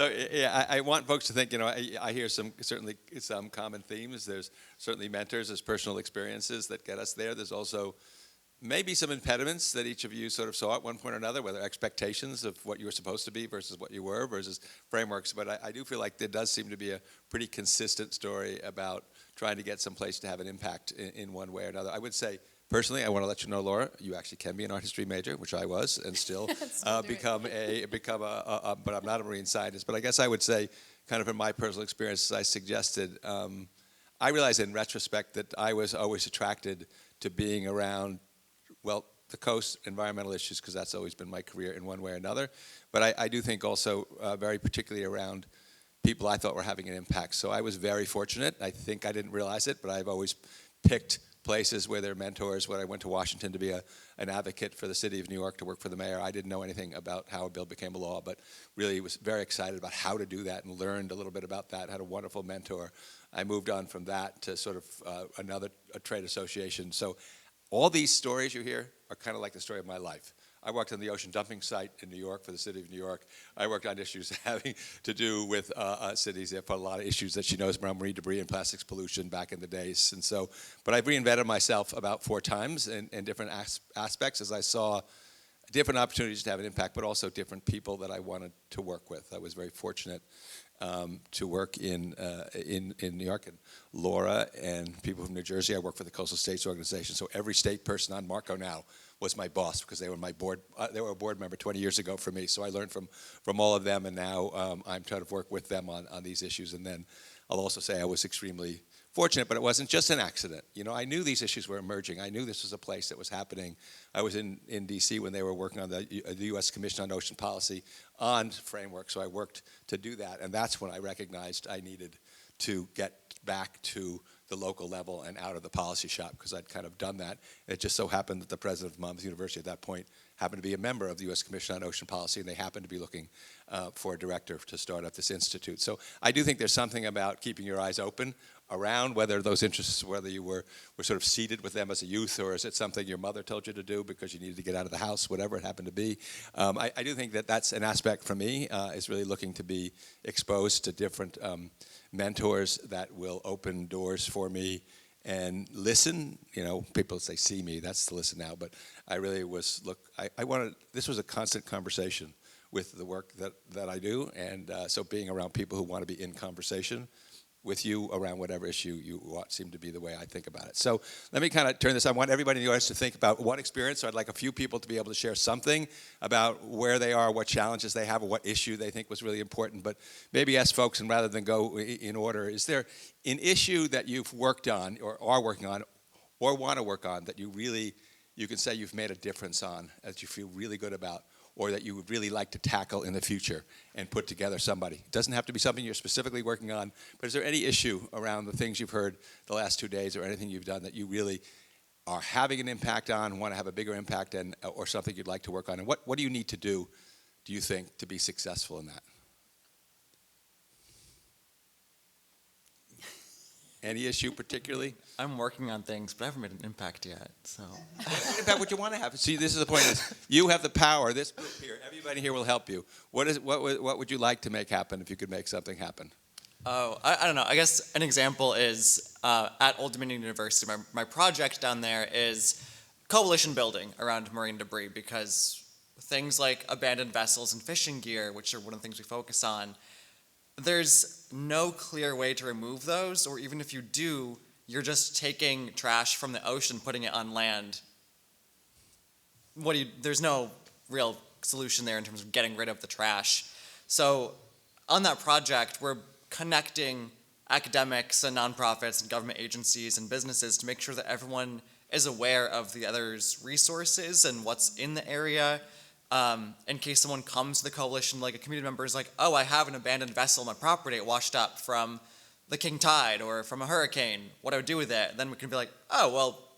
So yeah, I want folks to think. I hear certainly some common themes. There's certainly mentors, there's personal experiences that get us there. There's also maybe some impediments that each of you sort of saw at one point or another, whether expectations of what you were supposed to be versus what you were versus frameworks. But I do feel like there does seem to be a pretty consistent story about trying to get someplace to have an impact in one way or another. I would say, personally, I want to let you know, Laura, you actually can be an art history major, which I was, and still become a, but I'm not a marine scientist. But I guess I would say, kind of in my personal experience, as I suggested, I realize in retrospect that I was always attracted to being around, well, the coast, environmental issues, because that's always been my career in one way or another. But I do think also very particularly around people I thought were having an impact. So I was very fortunate. I think I didn't realize it, but I've always picked places where they're mentors. When I went to Washington to be an advocate for the city of New York, to work for the mayor, I didn't know anything about how a bill became a law, but really was very excited about how to do that and learned a little bit about that, had a wonderful mentor. I moved on from that to sort of a trade association. So all these stories you hear are kind of like the story of my life. I worked on the ocean dumping site in New York for the city of New York. I worked on issues having to do with cities. There are a lot of issues that she knows around marine debris and plastics pollution back in the days. And so, but I've reinvented myself about 4 times in different aspects as I saw different opportunities to have an impact, but also different people that I wanted to work with. I was very fortunate to work in New York, and Laura and people from New Jersey. I work for the Coastal States Organization, so every state person on Marco now was my boss because they were my board. They were a board member 20 years ago for me, so I learned from all of them, and now I'm trying to work with them on these issues. And then I'll also say I was extremely fortunate, but it wasn't just an accident. I knew these issues were emerging. I knew this was a place that was happening. I was in D.C. when they were working on the U.S. Commission on Ocean Policy on framework, so I worked to do that, and that's when I recognized I needed to get back to the local level and out of the policy shop because I'd kind of done that. It just so happened that the president of Monmouth University at that point happened to be a member of the U.S. Commission on Ocean Policy, and they happened to be looking for a director to start up this institute. So I do think there's something about keeping your eyes open around whether those interests, whether you were sort of seeded with them as a youth, or is it something your mother told you to do because you needed to get out of the house, whatever it happened to be. I do think that that's an aspect for me, is really looking to be exposed to different mentors that will open doors for me and listen. People say see me, that's to listen now, but I really was, I wanted, this was a constant conversation with the work that I do, and so being around people who want to be in conversation with you around whatever issue you want seem to be the way I think about it. So let me kind of turn this. I want everybody in the audience to think about one experience. So I'd like a few people to be able to share something about where they are, what challenges they have, or what issue they think was really important. But maybe ask folks, and rather than go in order, is there an issue that you've worked on or are working on or want to work on that you can say you've made a difference on, that you feel really good about, or that you would really like to tackle in the future and put together somebody? It doesn't have to be something you're specifically working on, but is there any issue around the things you've heard the last 2 days or anything you've done that you really are having an impact on, want to have a bigger impact on, or something you'd like to work on? And what do you need to do you think, to be successful in that? Any issue particularly? I'm working on things, but I haven't made an impact yet, so. In fact, what you want to have. See, this is the point. Is you have the power. This group here, everybody here will help you. What would you like to make happen if you could make something happen? Oh, I don't know. I guess an example is at Old Dominion University. My project down there is coalition building around marine debris, because things like abandoned vessels and fishing gear, which are one of the things we focus on, there's no clear way to remove those, or even if you do, you're just taking trash from the ocean, putting it on land. There's no real solution there in terms of getting rid of the trash. So on that project, we're connecting academics and nonprofits and government agencies and businesses to make sure that everyone is aware of the other's resources and what's in the area. In case someone comes to the coalition, like a community member is like, oh, I have an abandoned vessel on my property, it washed up from the king tide or from a hurricane, what do I do with it? Then we can be like, oh, well,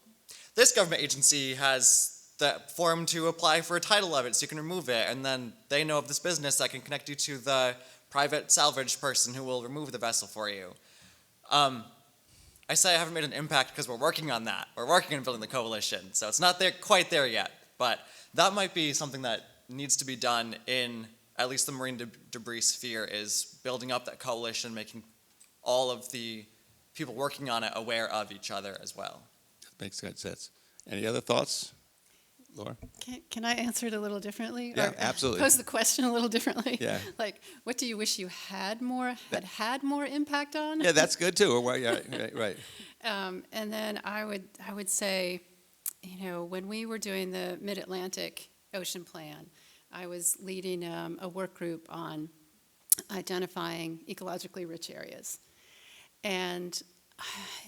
this government agency has the form to apply for a title of it, so you can remove it, and then they know of this business that can connect you to the private salvage person who will remove the vessel for you. I say I haven't made an impact because we're working on that. We're working on building the coalition, so it's not quite there yet, but that might be something that needs to be done in at least the marine debris sphere is building up that coalition, making all of the people working on it aware of each other as well. Makes good sense. Any other thoughts, Laura? Can I answer it a little differently? Yeah, Or absolutely. Pose the question a little differently? Yeah. Like, what do you wish you had more impact on? Yeah, that's good too. Or, yeah, right. And then I would say, when we were doing the Mid-Atlantic Ocean Plan, I was leading a work group on identifying ecologically rich areas. And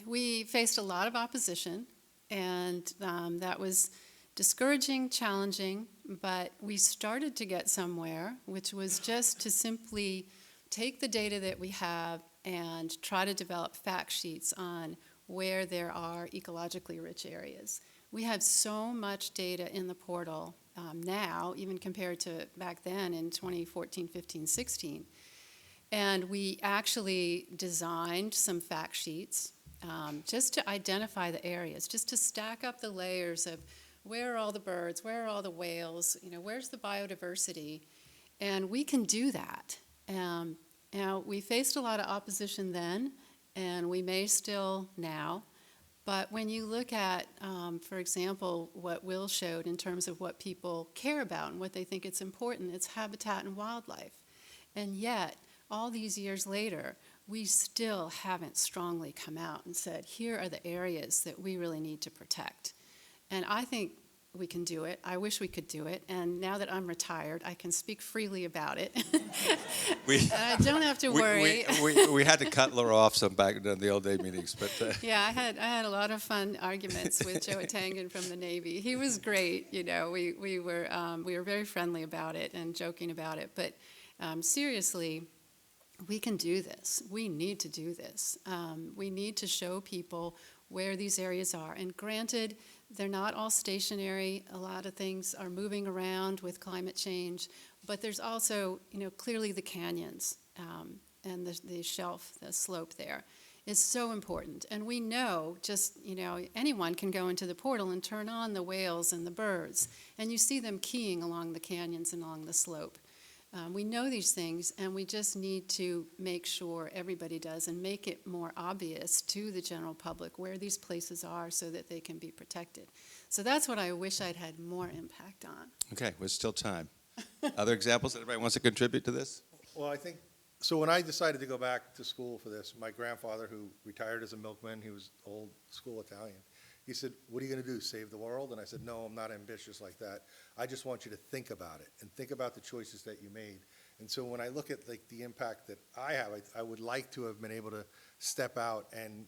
we faced a lot of opposition, and that was discouraging, challenging, but we started to get somewhere, which was just to simply take the data that we have and try to develop fact sheets on where there are ecologically rich areas. We have so much data in the portal now, even compared to back then in 2014, 15, 16. And we actually designed some fact sheets just to identify the areas, just to stack up the layers of where are all the birds, where are all the whales, where's the biodiversity? And we can do that. Now, we faced a lot of opposition then, and we may still now. But when you look at, for example, what Will showed in terms of what people care about and what they think it's important, it's habitat and wildlife. And yet, all these years later, we still haven't strongly come out and said, here are the areas that we really need to protect. And I think we can do it. I wish we could do it. And now that I'm retired, I can speak freely about it. I don't have to worry. We had to cut Laura off some back in the old day meetings, but yeah, I had a lot of fun arguments with Joe Tangen from the Navy. He was great. We were very friendly about it and joking about it. But seriously, we can do this. We need to do this. We need to show people where these areas are. And granted, they're not all stationary. A lot of things are moving around with climate change. But there's also, clearly the canyons and the shelf, the slope there is so important. And we know anyone can go into the portal and turn on the whales and the birds. And you see them keying along the canyons and along the slope. We know these things, and we just need to make sure everybody does and make it more obvious to the general public where these places are so that they can be protected. So that's what I wish I'd had more impact on. okay, there's still time. Other examples that everybody wants to contribute to this? Well, I think, so when I decided to go back to school for this, my grandfather, who retired as a milkman, he was old school Italian, he said, what are you going to do, save the world? And I said, no, I'm not ambitious like that. I just want you to think about it and think about the choices that you made. And so when I look at the impact that I have, I would like to have been able to step out and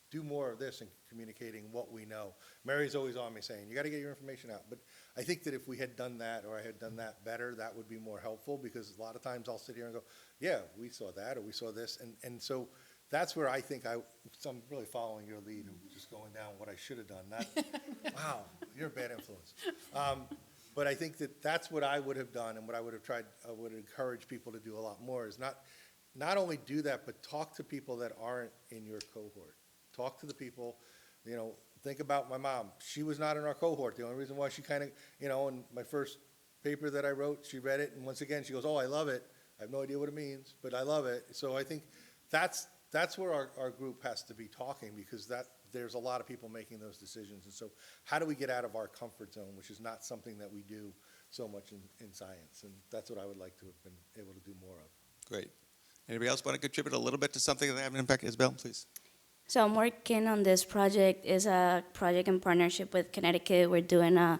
do more of this and communicating what we know. Mary's always on me saying, you got to get your information out. But I think that if we had done that, or I had done that better, that would be more helpful, because a lot of times I'll sit here and go, yeah, we saw that, or we saw this. And so that's where I think so I'm really following your lead and just going down what I should have done. Wow, you're a bad influence. But I think that's what I would have done, and what I would have tried, I would encourage people to do a lot more, is not only do that, but talk to people that aren't in your cohort. Talk to the people, think about my mom. She was not in our cohort. The only reason why she kind of, in my first paper that I wrote, she read it, and once again, she goes, oh, I love it. I have no idea what it means, but I love it. So I think that's where our group has to be talking, because there's a lot of people making those decisions. And so how do we get out of our comfort zone, which is not something that we do so much in science? And that's what I would like to have been able to do more of. Great. Anybody else want to contribute a little bit to something that have an impact? Isabel, please. So I'm working on this project. It's a project in partnership with Connecticut. We're doing a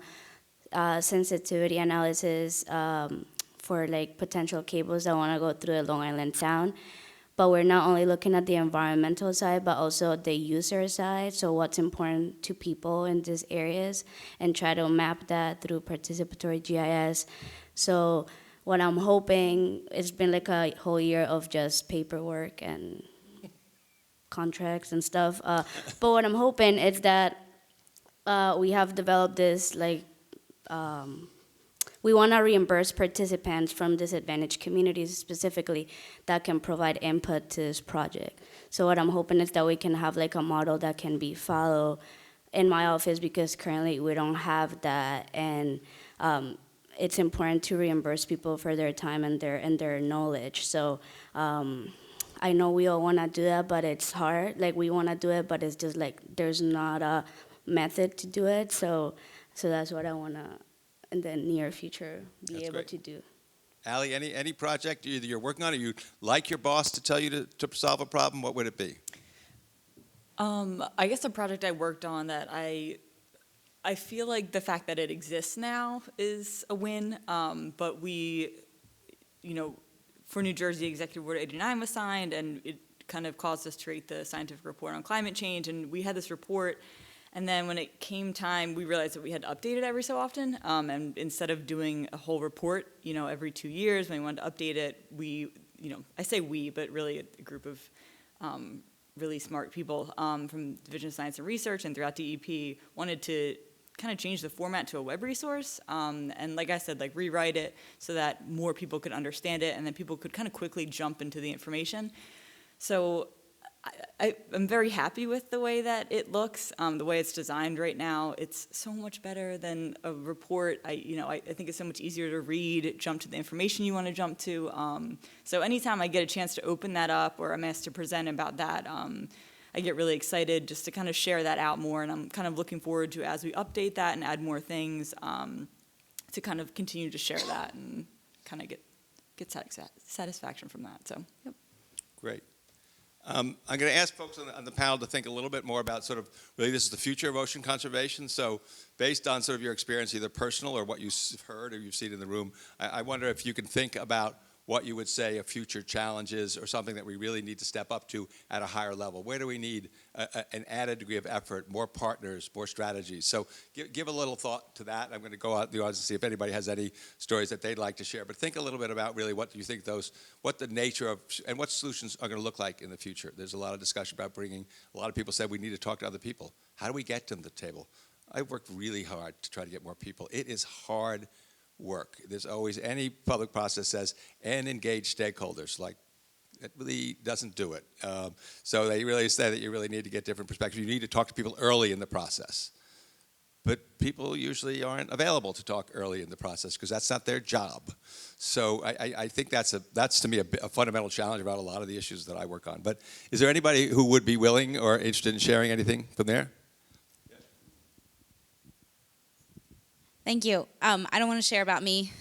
sensitivity analysis for potential cables that want to go through the Long Island Sound. But we're not only looking at the environmental side, but also the user side, so what's important to people in these areas, and try to map that through participatory GIS. So what I'm hoping, it's been a whole year of just paperwork and contracts and stuff, but what I'm hoping is that we have developed this, we want to reimburse participants from disadvantaged communities specifically that can provide input to this project. So what I'm hoping is that we can have a model that can be followed in my office, because currently we don't have that. And it's important to reimburse people for their time and their knowledge. So I know we all want to do that, but it's hard. Like, we want to do it, but it's just like there's not a method to do it. So that's what I want to, in the near future, be That's able great. to do. Allie, any project either you're working on or you'd like your boss to tell you to solve a problem, what would it be? I guess a project I worked on that I feel like the fact that it exists now is a win, but we, for New Jersey, Executive Order 89 was signed, and it kind of caused us to create the scientific report on climate change, and we had this report, and then when it came time, we realized that we had to update it every so often, and instead of doing a whole report, every 2 years, when we wanted to update it, we, I say we, but really a group of really smart people from Division of Science and Research and throughout DEP wanted to kind of change the format to a web resource, and like I said, like rewrite it so that more people could understand it, and then people could kind of quickly jump into the information. So I'm very happy with the way that it looks, the way it's designed right now. It's so much better than a report. I think it's so much easier to read, jump to the information you want to jump to. So anytime I get a chance to open that up or I'm asked to present about that, I get really excited just to kind of share that out more, and I'm kind of looking forward to, as we update that and add more things, to kind of continue to share that and kind of get satisfaction from that. So, yep. Great. I'm going to ask folks on the panel to think a little bit more about sort of, really, this is the future of ocean conservation. So based on sort of your experience, either personal or what you've heard or you've seen in the room, I wonder if you can think about what you would say a future challenge is, or something that we really need to step up to at a higher level. Where do we need an added degree of effort, more partners, more strategies? So give a little thought to that. I'm going to go out in the audience and see if anybody has any stories that they'd like to share. But think a little bit about really what do you think what the nature of, and what solutions are going to look like in the future. There's a lot of discussion about a lot of people said we need to talk to other people. How do we get to the table? I've worked really hard to try to get more people. It is hard work. There's always, any public process says, and engage stakeholders. Like, it really doesn't do it. So they really say that you really need to get different perspectives. You need to talk to people early in the process. But people usually aren't available to talk early in the process because that's not their job. So I think that's to me a fundamental challenge about a lot of the issues that I work on. But is there anybody who would be willing or interested in sharing anything from there? Thank you. I don't want to share about me.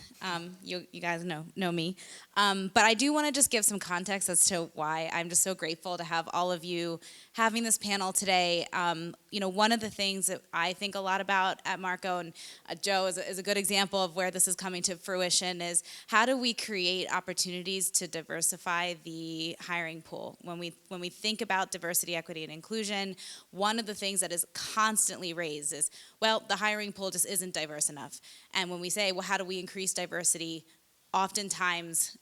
You guys know me. But I do want to just give some context as to why I'm just so grateful to have all of you having this panel today. One of the things that I think a lot about at Marco, and Joe is a good example of where this is coming to fruition, is how do we create opportunities to diversify the hiring pool? When we think about diversity, equity, and inclusion, one of the things that is constantly raised is, well, the hiring pool just isn't diverse enough. And when we say, well, how do we increase diversity? Oftentimes,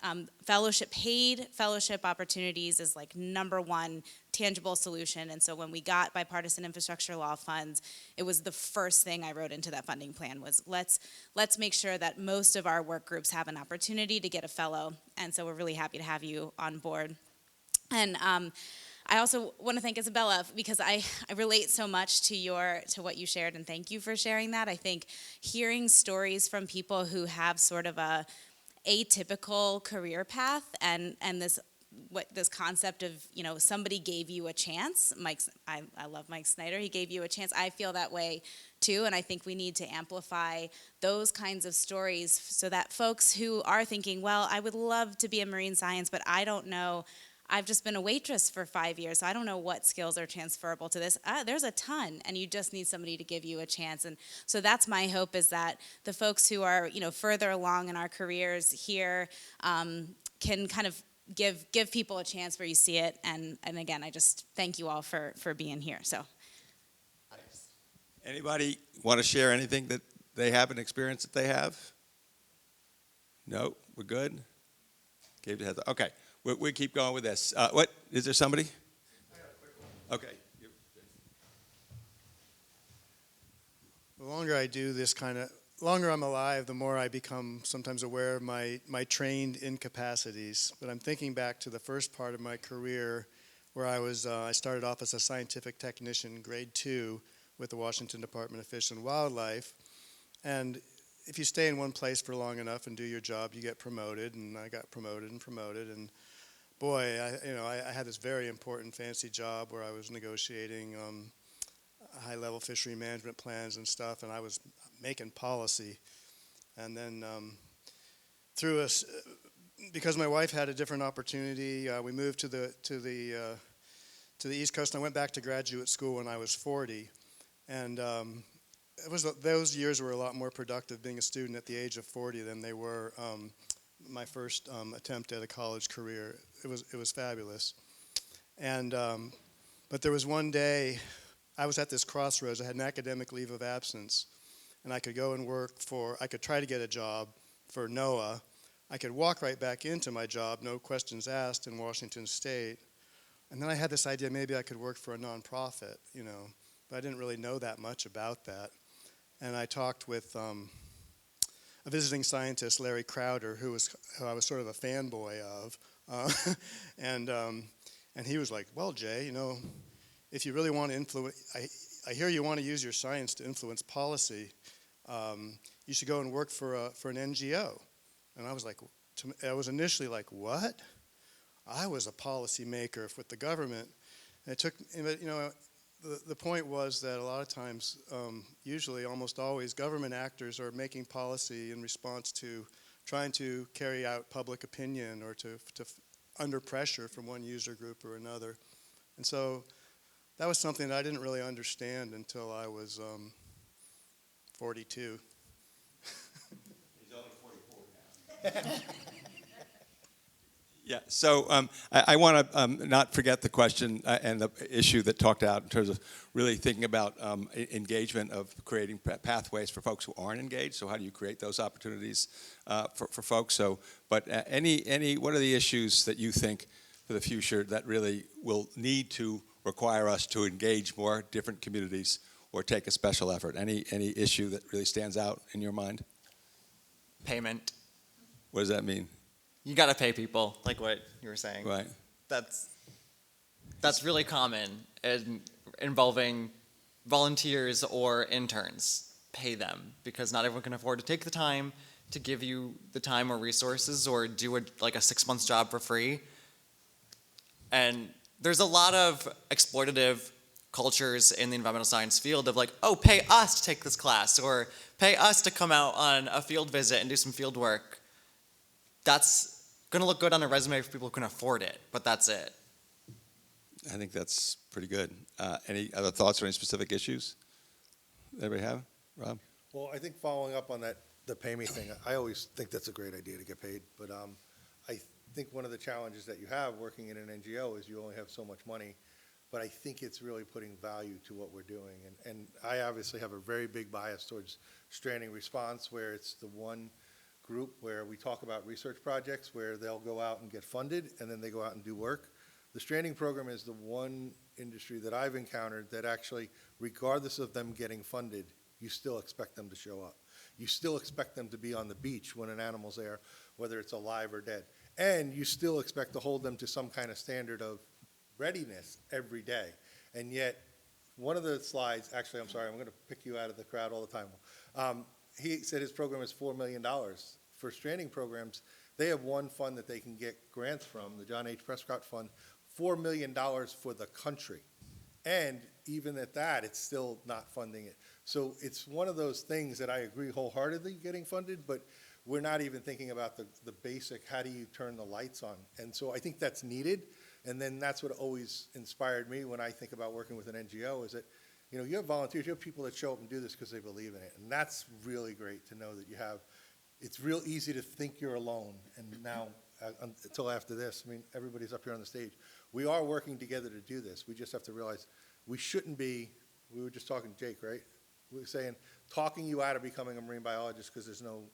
paid fellowship opportunities is like number one tangible solution. And so when we got bipartisan infrastructure law funds, it was the first thing I wrote into that funding plan was let's make sure that most of our work groups have an opportunity to get a fellow. And so we're really happy to have you on board. And I also want to thank Isabella because I relate so much to what you shared, and thank you for sharing that. I think hearing stories from people who have sort of a atypical career path and this concept of, somebody gave you a chance. I love Mike Snyder. He gave you a chance. I feel that way too, and I think we need to amplify those kinds of stories so that folks who are thinking, well, I would love to be a marine science, but I don't know. I've just been a waitress for 5 years, so I don't know what skills are transferable to this. There's a ton, and you just need somebody to give you a chance. And so that's my hope, is that the folks who are, further along in our careers here can kind of give people a chance where you see it. And again, I just thank you all for being here. So, Anybody want to share anything that they have, an experience that they have? No, we're good. Gave the heads up. Okay. We keep going with this. What is there? Somebody? I got a quick one. Okay. The longer I do this longer I'm alive, the more I become sometimes aware of my trained incapacities. But I'm thinking back to the first part of my career where I started off as a scientific technician, grade 2, with the Washington Department of Fish and Wildlife. And if you stay in one place for long enough and do your job, you get promoted, and I got promoted, and boy, I had this very important fancy job where I was negotiating high-level fishery management plans and stuff, and I was making policy. And then because my wife had a different opportunity, we moved to the East Coast, and I went back to graduate school when I was 40, and those years were a lot more productive being a student at the age of 40 than they were my first attempt at a college career. It was fabulous. And but there was one day I was at this crossroads. I had an academic leave of absence, and I could go and I could try to get a job for NOAA. I could walk right back into my job, no questions asked, in Washington State. And then I had this idea maybe I could work for a nonprofit, but I didn't really know that much about that. And I talked with a visiting scientist, Larry Crowder, who I was sort of a fanboy of, and he was like, "Well, Jay, if you really want to influence, I hear you want to use your science to influence policy. You should go and work for an NGO." And I was initially like, "What?" I was a policymaker with the government, and it took, the point was that a lot of times, usually, almost always, government actors are making policy in response to trying to carry out public opinion or to under pressure from one user group or another. And so that was something that I didn't really understand until I was 42. He's only 44 now. Yeah, so I want to not forget the question and the issue that talked out in terms of really thinking about engagement of creating pathways for folks who aren't engaged. So how do you create those opportunities for folks? So, but what are the issues that you think for the future that really will need to require us to engage more different communities or take a special effort? Any issue that really stands out in your mind? Payment. What does that mean? You got to pay people, like what you were saying. Right. That's really common involving volunteers or interns. Pay them, because not everyone can afford to take the time to give you the time or resources or do a 6-month job for free. And there's a lot of exploitative cultures in the environmental science field of pay us to take this class or pay us to come out on a field visit and do some field work. That's going to look good on a resume for people who can afford it, but that's it. I think that's pretty good. Any other thoughts or any specific issues? Anybody have? Rob? Well, I think following up on the pay me thing, I always think that's a great idea to get paid, but I think one of the challenges that you have working in an NGO is you only have so much money, but I think it's really putting value to what we're doing. And I obviously have a very big bias towards stranding response, where it's the one group where we talk about research projects where they'll go out and get funded and then they go out and do work. The stranding program is the one industry that I've encountered that actually, regardless of them getting funded, you still expect them to show up. You still expect them to be on the beach when an animal's there, whether it's alive or dead. And you still expect to hold them to some kind of standard of readiness every day. And yet, one of the slides, actually, I'm sorry, I'm going to pick you out of the crowd all the time. He said his program is $4 million. For stranding programs, they have one fund that they can get grants from, the John H. Prescott Fund, $4 million for the country. And even at that, it's still not funding it. So it's one of those things that I agree wholeheartedly getting funded, but we're not even thinking about the basic, how do you turn the lights on? And so I think that's needed. And then that's what always inspired me when I think about working with an NGO is that, you have volunteers, you have people that show up and do this because they believe in it. And that's really great to know that you have. It's real easy to think you're alone. And now, until after this, everybody's up here on the stage. We are working together to do this. We just have to realize we shouldn't be, we were just talking to Jake, right? We were saying, talking you out of becoming a marine biologist because there's no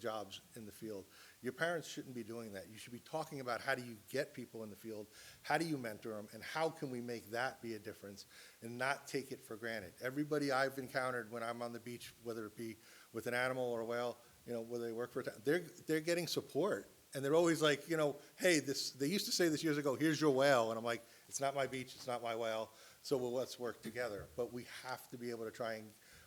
jobs in the field. Your parents shouldn't be doing that. You should be talking about how do you get people in the field, how do you mentor them, and how can we make that be a difference and not take it for granted. Everybody I've encountered when I'm on the beach, whether it be with an animal or a whale, whether they work for they're getting support. And they're always like, hey, they used to say this years ago, here's your whale. And I'm like, it's not my beach, it's not my whale, so let's work together. But we have to be able to try and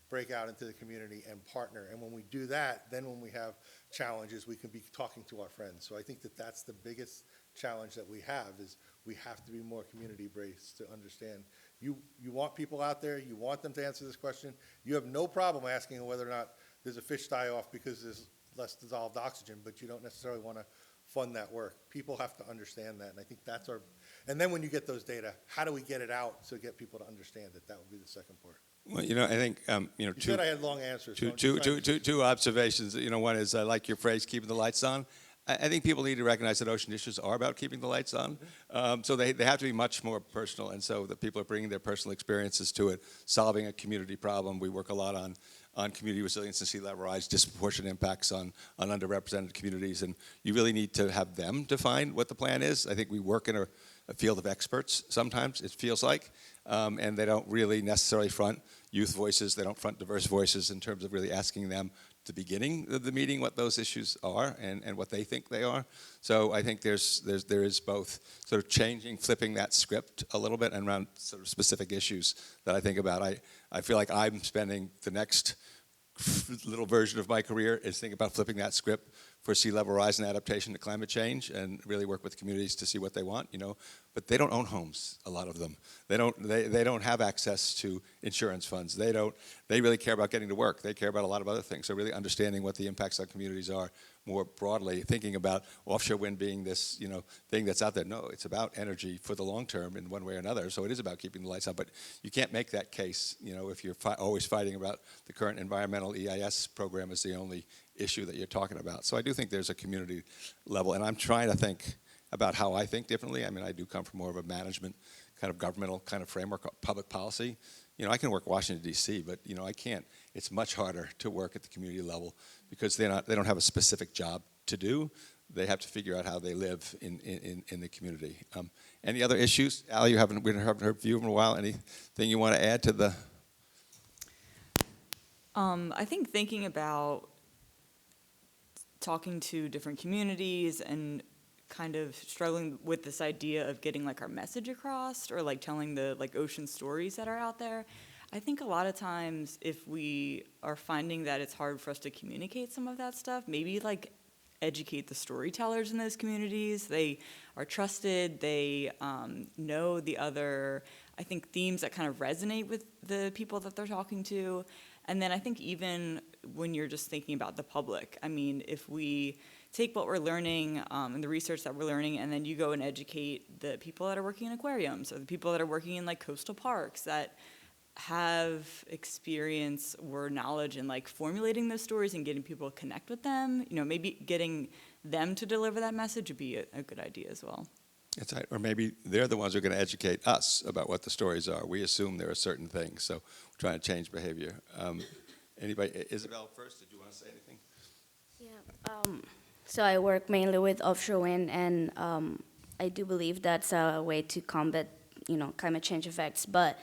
break out into the community and partner. And when we do that, then when we have challenges, we can be talking to our friends. So I think that that's the biggest challenge that we have, is we have to be more community-based to understand. You want people out there, you want them to answer this question. You have no problem asking whether or not there's a fish die-off because there's less dissolved oxygen, but you don't necessarily want to fund that work. People have to understand that, and I think that's our, and then when you get those data, how do we get it out to get people to understand it? That would be the second part. Well, you know, I think, You said I had long answers. so I'm just trying to- two observations. You know, one is I like your phrase, keeping the lights on. I think people need to recognize that ocean issues are about keeping the lights on. So they have to be much more personal, and so that people are bringing their personal experiences to it, solving a community problem. We work a lot on community resilience and sea level rise, disproportionate impacts on underrepresented communities, and you really need to have them define what the plan is. I think we work in a field of experts sometimes, it feels like, and they don't really necessarily front youth voices, they don't front diverse voices in terms of really asking them at the beginning of the meeting what those issues are and what they think they are. So I think there is both sort of changing, flipping that script a little bit and around sort of specific issues that I think about. I feel like I'm spending the next little version of my career is thinking about flipping that script for sea level rise and adaptation to climate change, and really work with communities to see what they want, you know. But they don't own homes, a lot of them. They don't have access to insurance funds. They really care about getting to work. They care about a lot of other things. So really understanding what the impacts on communities are more broadly, thinking about offshore wind being this, you know, thing that's out there. No, it's about energy for the long term in one way or another. So it is about keeping the lights on, but you can't make that case, you know, if you're always fighting about the current environmental EIS program is the only issue that you're talking about. So I do think there's a community level, and I'm trying to think about how I think differently. I mean, I do come from more of a management kind of governmental kind of framework, public policy. You know, I can work Washington, D.C., but, you know, I can't. It's much harder to work at the community level because they don't have a specific job to do. They have to figure out how they live in the community. Any other issues? Al, we haven't heard from you in a while. Anything you want to add to the? I think thinking about talking to different communities and kind of struggling with this idea of getting like our message across, or like telling the like ocean stories that are out there. I think a lot of times if we are finding that it's hard for us to communicate some of that stuff, maybe like educate the storytellers in those communities. They are trusted, they know the other, I think, themes that kind of resonate with the people that they're talking to. And then I think even when you're just thinking about the public, I mean, if we take what we're learning and the research that we're learning, and then you go and educate the people that are working in aquariums, or the people that are working in like coastal parks that have experience or knowledge in like formulating those stories and getting people to connect with them, you know, maybe getting them to deliver that message would be a good idea as well. That's right. Or maybe they're the ones who are going to educate us about what the stories are. We assume there are certain things, so we're trying to change behavior. Anybody? Isabella first, did you want to say anything? Yeah. So I work mainly with offshore wind, and I do believe that's a way to combat, you know, climate change effects. But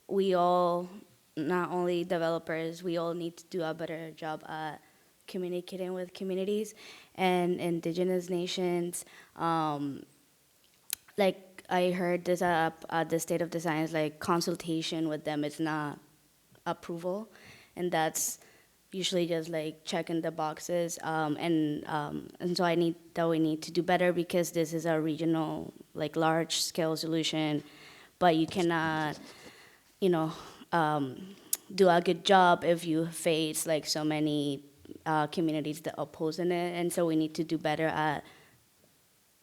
we all, not only developers, we all need to do a better job at communicating with communities and indigenous nations. Like I heard this at the State of Design is like consultation with them. It's not approval, and that's usually just like checking the boxes. And so we need to do better, because this is a regional, like large scale solution, but you cannot, you know, do a good job if you face like so many communities that opposing it. And so we need to do better at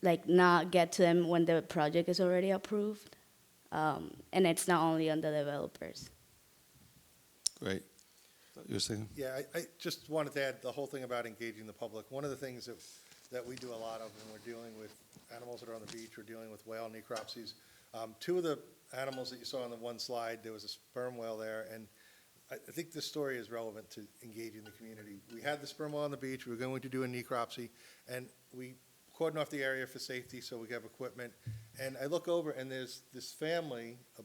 like not get to them when the project is already approved. And it's not only on the developers. Great. You were saying? Yeah, I just wanted to add the whole thing about engaging the public. One of the things that we do a lot of when we're dealing with animals that are on the beach, we're dealing with whale necropsies. Two of the animals that you saw on the one slide, there was a sperm whale there, and I think this story is relevant to engaging the community. We had the sperm whale on the beach, we were going to do a necropsy, and we cordoned off the area for safety so we have equipment. And I look over, and there's this family, a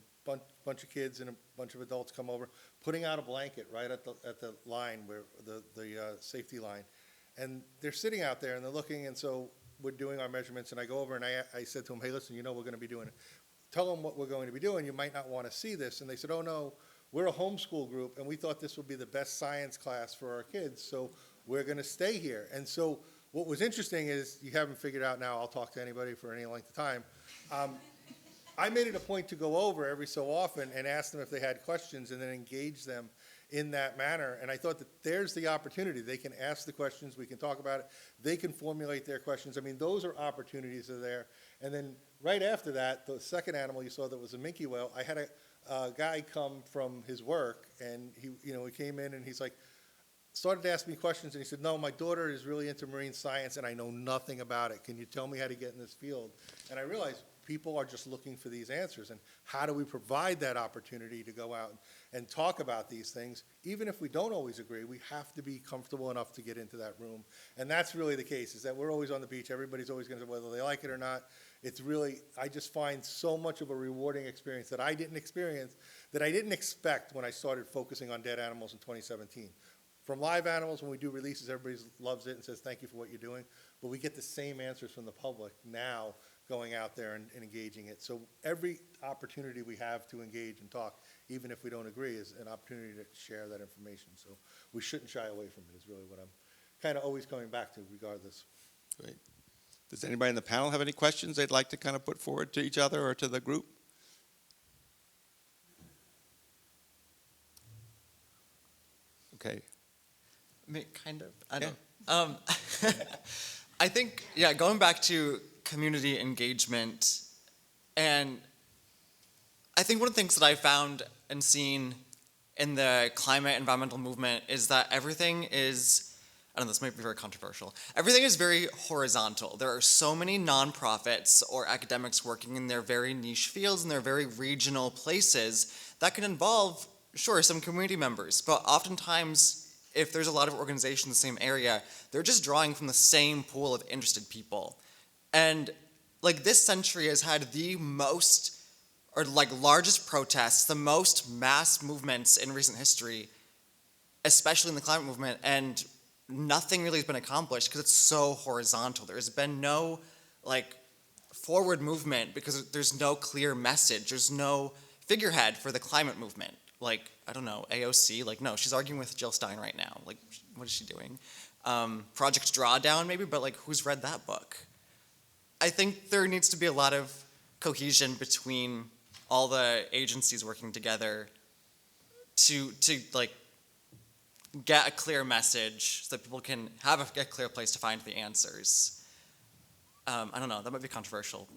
bunch of kids and a bunch of adults come over, putting out a blanket right at the line, where the safety line. And they're sitting out there, and they're looking, and so we're doing our measurements, and I go over, and I said to them, hey, listen, you know we're going to be doing it. Tell them what we're going to be doing. You might not want to see this. And they said, oh, no, we're a homeschool group, and we thought this would be the best science class for our kids, so we're going to stay here. And so what was interesting is, you haven't figured out now, I'll talk to anybody for any length of time. I made it a point to go over every so often and ask them if they had questions and then engage them in that manner. And I thought that there's the opportunity. They can ask the questions, we can talk about it, they can formulate their questions. I mean, those are opportunities that are there. And then right after that, the second animal you saw that was a minke whale, I had a guy come from his work, and he came in and he's like, started to ask me questions, and he said, no, my daughter is really into marine science and I know nothing about it. Can you tell me how to get in this field? And I realized people are just looking for these answers, and how do we provide that opportunity to go out and talk about these things? Even if we don't always agree, we have to be comfortable enough to get into that room. And that's really the case, is that we're always on the beach. Everybody's always going to say whether they like it or not. It's really, I just find so much of a rewarding experience that I didn't experience, that I didn't expect when I started focusing on dead animals in 2017. From live animals, when we do releases, everybody loves it and says thank you for what you're doing. But we get the same answers from the public now, going out there and engaging it. So every opportunity we have to engage and talk, even if we don't agree, is an opportunity to share that information. So we shouldn't shy away from it, is really what I'm kind of always coming back to, regardless. Great. Does anybody in the panel have any questions they'd like to kind of put forward to each other or to the group? Okay. I mean, kind of. I don't. I think, yeah, going back to community engagement, and I think one of the things that I found and seen in the climate environmental movement is that everything is, I don't know, this might be very controversial, everything is very horizontal. There are so many nonprofits or academics working in their very niche fields and their very regional places that can involve, sure, some community members, but oftentimes, if there's a lot of organizations in the same area, they're just drawing from the same pool of interested people. And like this century has had the most, or like largest protests, the most mass movements in recent history, especially in the climate movement, and nothing really has been accomplished because it's so horizontal. There's been no like forward movement because there's no clear message. There's no figurehead for the climate movement. Like, I don't know, AOC, like, no, she's arguing with Jill Stein right now. Like, what is she doing? Project Drawdown, maybe, but like, who's read that book? I think there needs to be a lot of cohesion between all the agencies working together to like, get a clear message so that people can have a clear place to find the answers. I don't know, that might be controversial.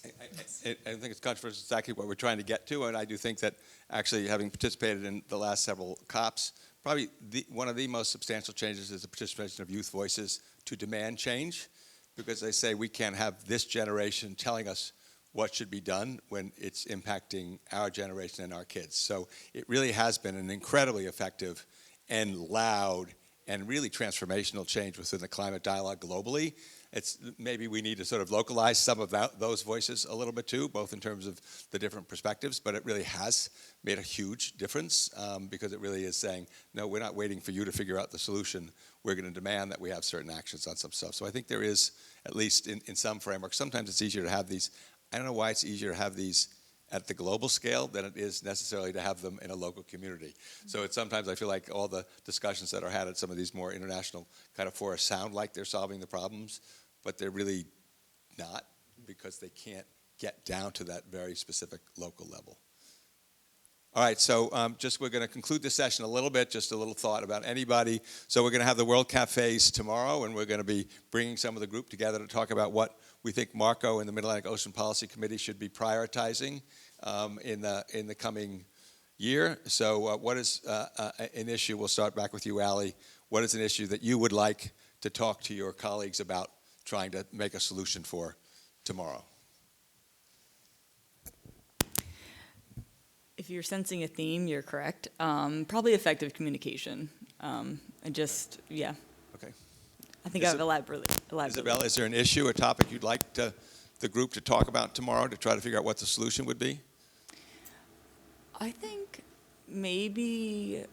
I think it's controversial, exactly what we're trying to get to, and I do think that actually having participated in the last several COPs, probably one of the most substantial changes is the participation of youth voices to demand change, because they say we can't have this generation telling us what should be done when it's impacting our generation and our kids. So it really has been an incredibly effective and loud and really transformational change within the climate dialogue globally. It's maybe we need to sort of localize some of those voices a little bit too, both in terms of the different perspectives, but it really has made a huge difference because it really is saying, no, we're not waiting for you to figure out the solution. We're going to demand that we have certain actions on some stuff. So I think there is, at least in some frameworks, sometimes it's easier to have these. I don't know why it's easier to have these at the global scale than it is necessarily to have them in a local community. So it's sometimes I feel like all the discussions that are had at some of these more international kind of forums sound like they're solving the problems, but they're really not, because they can't get down to that very specific local level. All right, so we're going to conclude this session a little bit, just a little thought about anybody. So we're going to have the World Cafes tomorrow, and we're going to be bringing some of the group together to talk about what we think Marco and the Mid-Atlantic Ocean Policy Committee should be prioritizing in the coming year. So what is an issue, we'll start back with you, Allie. What is an issue that you would like to talk to your colleagues about trying to make a solution for tomorrow? If you're sensing a theme, you're correct. Probably effective communication. Yeah. Okay. I think I've elaborated. Isabella, is there an issue, a topic you'd like the group to talk about tomorrow to try to figure out what the solution would be? I think maybe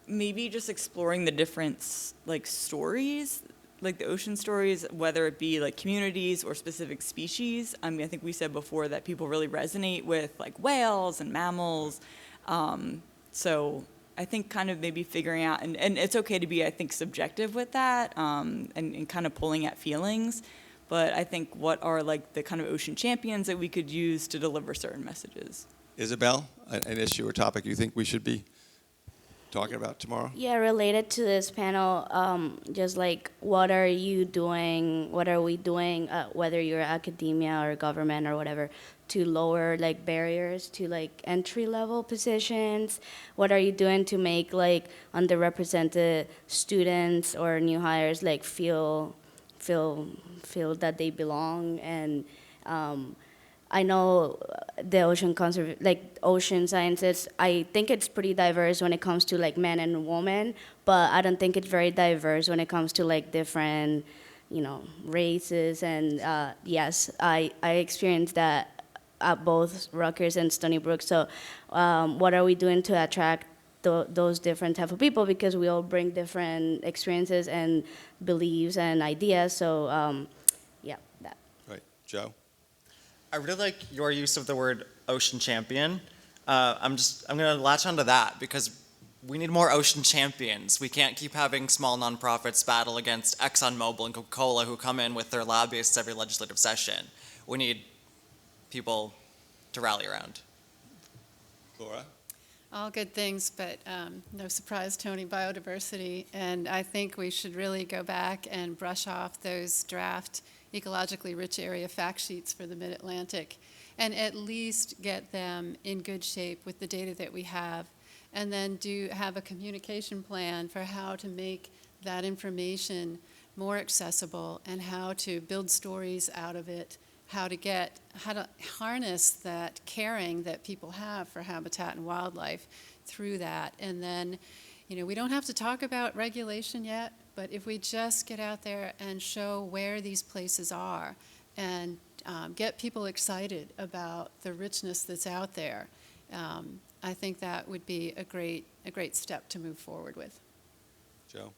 just exploring the different like stories, like the ocean stories, whether it be like communities or specific species. I mean, I think we said before that people really resonate with like whales and mammals. So I think kind of maybe figuring out, and it's okay to be, I think, subjective with that, and kind of pulling at feelings. But I think what are like the kind of ocean champions that we could use to deliver certain messages? Isabel, an issue or topic you think we should be talking about tomorrow? Yeah, related to this panel, just like what are you doing, what are we doing, whether you're academia or government or whatever, to lower like barriers to like entry level positions? What are you doing to make like underrepresented students or new hires like feel that they belong? And I know the ocean sciences, I think it's pretty diverse when it comes to like men and women, but I don't think it's very diverse when it comes to like different, races. And yes, I experienced that at both Rutgers and Stony Brook. So what are we doing to attract those different type of people? Because we all bring different experiences and beliefs and ideas. So yeah, that. Right, Joe? I really like your use of the word ocean champion. I'm going to latch onto that because we need more ocean champions. We can't keep having small nonprofits battle against ExxonMobil and Coca-Cola who come in with their lobbyists every legislative session. We need people to rally around. Laura? All good things, but no surprise, Tony, biodiversity. And I think we should really go back and brush off those draft ecologically rich area fact sheets for the Mid-Atlantic and at least get them in good shape with the data that we have, and then have a communication plan for how to make that information more accessible and how to build stories out of it, how to harness that caring that people have for habitat and wildlife through that. And then, we don't have to talk about regulation yet, but if we just get out there and show where these places are and get people excited about the richness that's out there, I think that would be a great step to move forward with. Joe?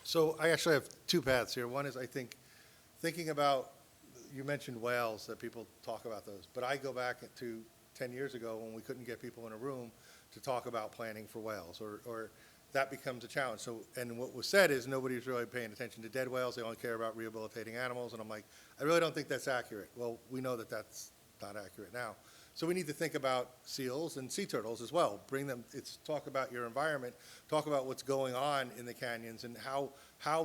So I actually have two paths here. One is, I think, thinking about, you mentioned whales, that people talk about those, but I go back to 10 years ago when we couldn't get people in a room to talk about planning for whales, or that becomes a challenge. So, and what was said is nobody's really paying attention to dead whales. They only care about rehabilitating animals. And I'm like, I really don't think that's accurate. Well, we know that that's not accurate now. So we need to think about seals and sea turtles as well. Bring them, talk about your environment, talk about what's going on in the canyons and how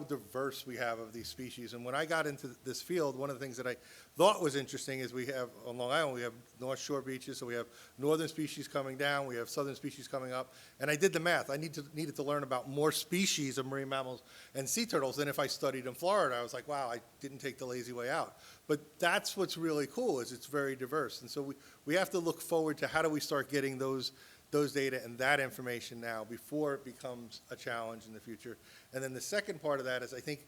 diverse we have of these species. And when I got into this field, one of the things that I thought was interesting is we have, on Long Island, we have North Shore beaches, so we have northern species coming down, we have southern species coming up. And I did the math. I needed to learn about more species of marine mammals and sea turtles than if I studied in Florida. I was like, wow, I didn't take the lazy way out. But that's what's really cool, is it's very diverse. And so we have to look forward to how do we start getting those data and that information now before it becomes a challenge in the future. And then the second part of that is, I think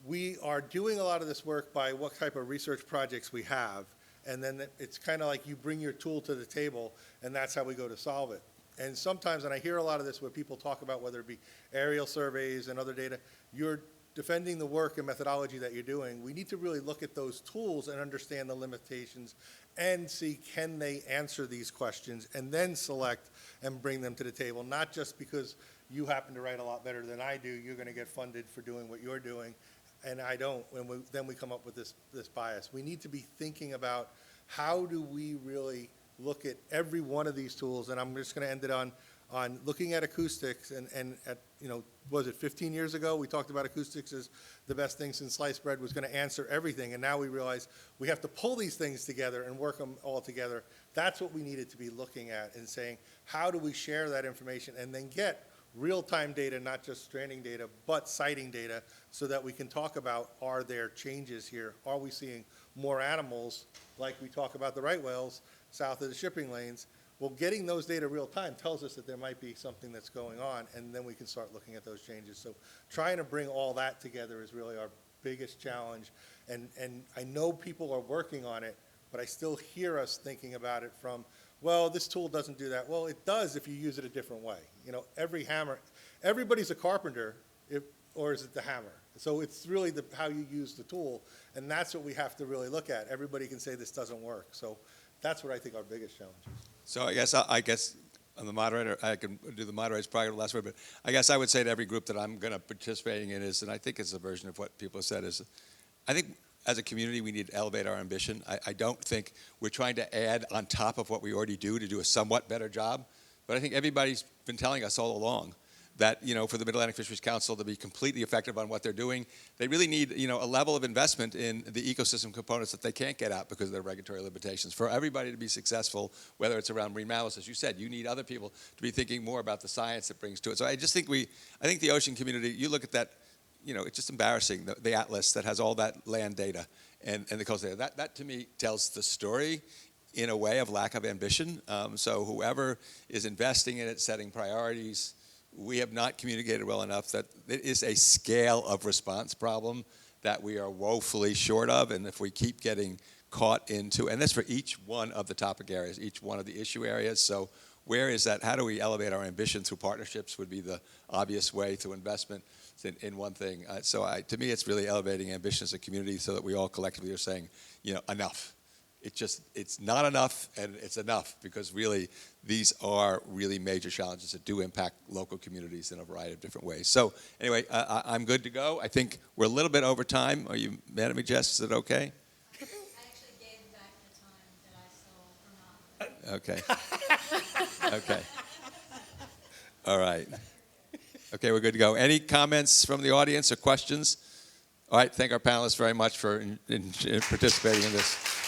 we are doing a lot of this work by what type of research projects we have. And then it's kind of like you bring your tool to the table, and that's how we go to solve it. And sometimes, and I hear a lot of this where people talk about whether it be aerial surveys and other data, you're defending the work and methodology that you're doing. We need to really look at those tools and understand the limitations and see, can they answer these questions, and then select and bring them to the table, not just because you happen to write a lot better than I do, you're going to get funded for doing what you're doing, and I don't, and then we come up with this bias. We need to be thinking about how do we really look at every one of these tools, and I'm just going to end it on looking at acoustics, and at, was it 15 years ago, we talked about acoustics as the best thing since sliced bread was going to answer everything, and now we realize we have to pull these things together and work them all together. That's what we needed to be looking at and saying, how do we share that information and then get real-time data, not just stranding data, but sighting data, so that we can talk about, are there changes here? Are we seeing more animals, like we talk about the right whales, south of the shipping lanes? Well, getting those data real time tells us that there might be something that's going on, and then we can start looking at those changes. So trying to bring all that together is really our biggest challenge. And I know people are working on it, but I still hear us thinking about it from, well, this tool doesn't do that. Well, it does if you use it a different way. Everybody's a carpenter. or is it the hammer? So it's really how you use the tool, and that's what we have to really look at. Everybody can say this doesn't work. So that's what I think our biggest challenge is. So I guess I'm the moderator. I can do the moderator's prerogative last word, but I guess I would say to every group that I'm going to participating in is, and I think it's a version of what people have said, is I think as a community we need to elevate our ambition. I don't think we're trying to add on top of what we already do to do a somewhat better job, but I think everybody's been telling us all along that, for the Mid-Atlantic Fisheries Council to be completely effective on what they're doing, they really need, a level of investment in the ecosystem components that they can't get out because of their regulatory limitations. For everybody to be successful, whether it's around marine mammals, as you said, you need other people to be thinking more about the science that brings to it. So I just think I think the ocean community, you look at that, it's just embarrassing, the atlas that has all that land data and the coast data. That to me tells the story in a way of lack of ambition. So whoever is investing in it, setting priorities, we have not communicated well enough that it is a scale of response problem that we are woefully short of, and if we keep getting caught into, and that's for each one of the topic areas, each one of the issue areas, so where is that, how do we elevate our ambition through partnerships would be the obvious way, through investment in one thing. To me, it's really elevating ambition as a community so that we all collectively are saying, enough. It's not enough, and it's enough, because really these are really major challenges that do impact local communities in a variety of different ways. So anyway, I'm good to go. I think we're a little bit over time. Are you mad at me, Jess? Is it okay? I actually gave back the time that I stole from Okay. Okay. All right. Okay, we're good to go. Any comments from the audience or questions? All right, thank our panelists very much for participating in this.